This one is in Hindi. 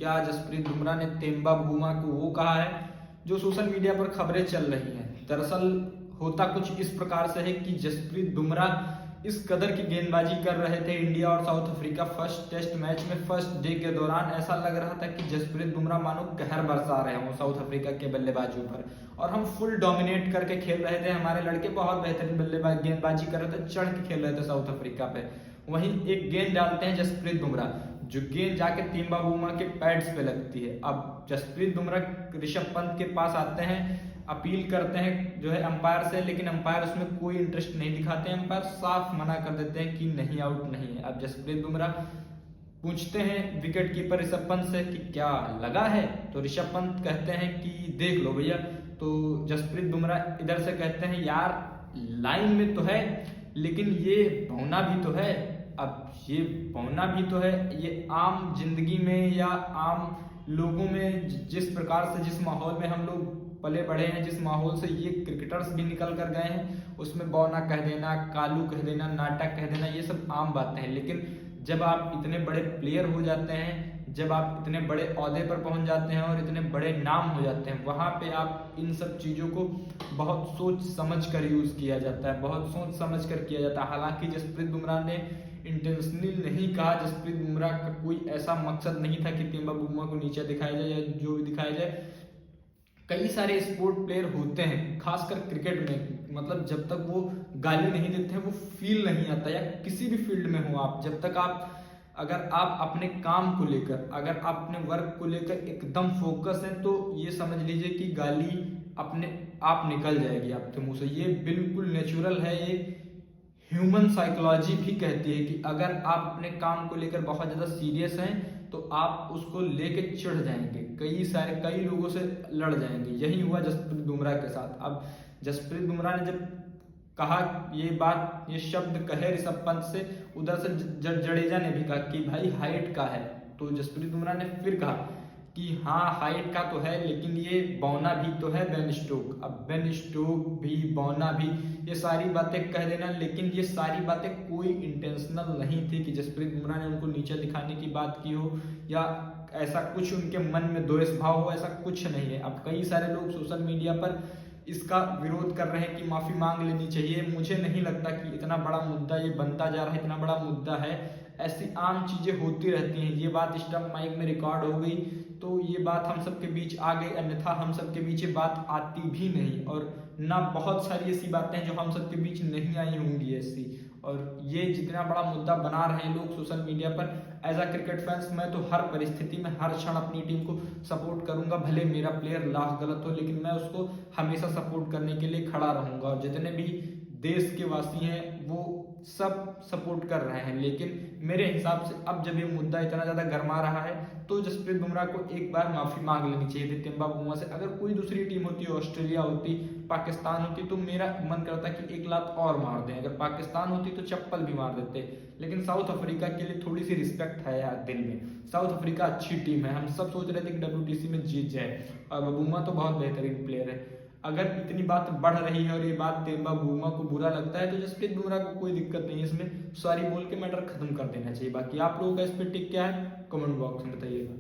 क्या जसप्रीत बुमराह ने तेंबा बुमा को वो कहा है जो सोशल मीडिया पर खबरें चल रही हैं। दरअसल होता कुछ इस प्रकार से है कि जसप्रीत बुमराह इस कदर की गेंदबाजी कर रहे थे इंडिया और South Africa first test match में। फर्स्ट डे के दौरान ऐसा लग रहा था कि जसप्रीत बुमराह मानो कहर बरसा रहे हों साउथ अफ्रीका के बल्लेबाजों पर, और हम फुल डोमिनेट करके खेल रहे थे। हमारे लड़के बहुत बेहतरीन बल्लेबाज गेंदबाजी कर रहे थे, चढ़ के खेल रहे थे साउथ अफ्रीका पे। वहीं एक गेंद डालते हैं जसप्रीत बुमराह, जो गेंद जाके तेंबा बुमा के पैड्स पे लगती है। अब जसप्रीत बुमराह ऋषभ पंत के पास आते हैं, अपील करते हैं जो है अंपायर से, लेकिन अंपायर उसमें कोई इंटरेस्ट नहीं दिखाते हैं। अंपायर साफ मना कर देते हैं कि नहीं, आउट नहीं है। अब जसप्रीत बुमराह पूछते हैं विकेट कीपर ऋषभ पंत से कि क्या लगा है, तो ऋषभ पंत कहते हैं कि देख लो भैया। तो जसप्रीत बुमराह इधर से कहते हैं यार लाइन में तो है, लेकिन ये बौना भी तो है। अब ये बौना भी तो है, ये आम जिंदगी में या आम लोगों में जिस प्रकार से जिस माहौल में हम लोग पले बढ़े हैं, जिस माहौल से ये क्रिकेटर्स भी निकल कर गए हैं, उसमें बौना कह देना, कालू कह देना, नाटक कह देना, ये सब आम बातें हैं। लेकिन जब आप इतने बड़े प्लेयर हो जाते हैं, जब आप इतने बड़े ओहदे पर पहुंच जाते हैं और इतने बड़े नाम हो जाते हैं, वहां पे आप इन सब चीजों को बहुत सोच समझ कर यूज किया जाता है, बहुत सोच समझ कर किया जाता है। हालांकि जसप्रीत बुमराह ने इंटेंशनली नहीं कहा, जसप्रीत बुमराह का कोई ऐसा मकसद नहीं था कि तेंबा बुमा को नीचे दिखाया जाए या जो भी दिखाया जाए। कई सारे स्पोर्ट प्लेयर होते हैं, खासकर क्रिकेट में, मतलब जब तक वो गाली नहीं देते हैं वो फील नहीं आता, या किसी भी फील्ड में हो आप, जब तक आप अगर आप अपने काम को लेकर, अगर आप अपने वर्क को लेकर एकदम फोकस हैं, तो ये समझ लीजिए कि गाली अपने आप निकल जाएगी आपके मुंह से। ये बिल्कुल नेचुरल है, ये ह्यूमन साइकोलॉजी भी कहती है कि अगर आप अपने काम को लेकर बहुत ज्यादा सीरियस हैं तो आप उसको लेके चिढ़ जाएंगे, कई लोगों से लड़ जाएंगे। यही हुआ जसप्रीत बुमराह के साथ। अब जसप्रीत बुमराह ने जब कहा ये बात, ये शब्द कहे ऋषभ पंत से, उधर से जडेजा ने भी कहा कि भाई हाइट का है, तो जसप्रीत बुमराह ने फिर कहा कि हाँ हाइट का तो है, लेकिन ये बौना भी तो है बेन स्टोक। अब बेन स्टोक भी, बौना भी, ये सारी बातें कह देना, लेकिन ये सारी बातें कोई इंटेंशनल नहीं थी कि जसप्रीत बुमराह ने उनको नीचे दिखाने की बात की हो या ऐसा कुछ उनके मन में द्वेष भाव हो, ऐसा कुछ नहीं है। अब कई सारे लोग सोशल मीडिया पर इसका विरोध कर रहे हैं कि माफी मांग लेनी चाहिए। मुझे नहीं लगता कि इतना बड़ा मुद्दा ये बनता जा रहा है, इतना बड़ा मुद्दा है। ऐसी आम चीजें होती रहती हैं। ये बात स्टंप माइक में रिकॉर्ड हो गई तो ये बात हम सबके बीच आ गई, अन्यथा हम सबके बीच ये बात आती भी नहीं, और ना बहुत सारी ऐसी बातें जो हम सबके बीच नहीं आई होंगी ऐसी। और ये जितना बड़ा मुद्दा बना रहे हैं लोग सोशल मीडिया पर, एज अ क्रिकेट फैंस मैं तो हर परिस्थिति में हर क्षण अपनी टीम को सपोर्ट करूंगा। भले मेरा प्लेयर लाख गलत हो, लेकिन मैं उसको हमेशा सपोर्ट करने के लिए खड़ा रहूंगा। और जितने भी देश के वासी हैं वो सब सपोर्ट कर रहे हैं। लेकिन मेरे हिसाब से अब जब ये मुद्दा इतना ज्यादा गर्मा रहा है तो जसप्रीत बुमराह को एक बार माफी मांग लेनी चाहिए थी तेंबा बुमा से। अगर कोई दूसरी टीम होती, ऑस्ट्रेलिया होती, पाकिस्तान होती, तो मेरा मन करता कि एक लात और मार दें। अगर पाकिस्तान होती तो चप्पल भी मार देते। लेकिन साउथ अफ्रीका के लिए थोड़ी सी रिस्पेक्ट है यार दिल में। साउथ अफ्रीका अच्छी टीम है, हम सब सोच रहे थे कि WTC में जीत जाए, और बुमा तो बहुत बेहतरीन प्लेयर है। अगर इतनी बात बढ़ रही है और ये बात तेंबा बुमा को बुरा लगता है तो जसप्रीत बुमराह को कोई दिक्कत नहीं है इसमें, सॉरी बोल के मैटर खत्म कर देना चाहिए। बाकी आप लोगों का इस पर टिक क्या है, कमेंट बॉक्स में बताइएगा।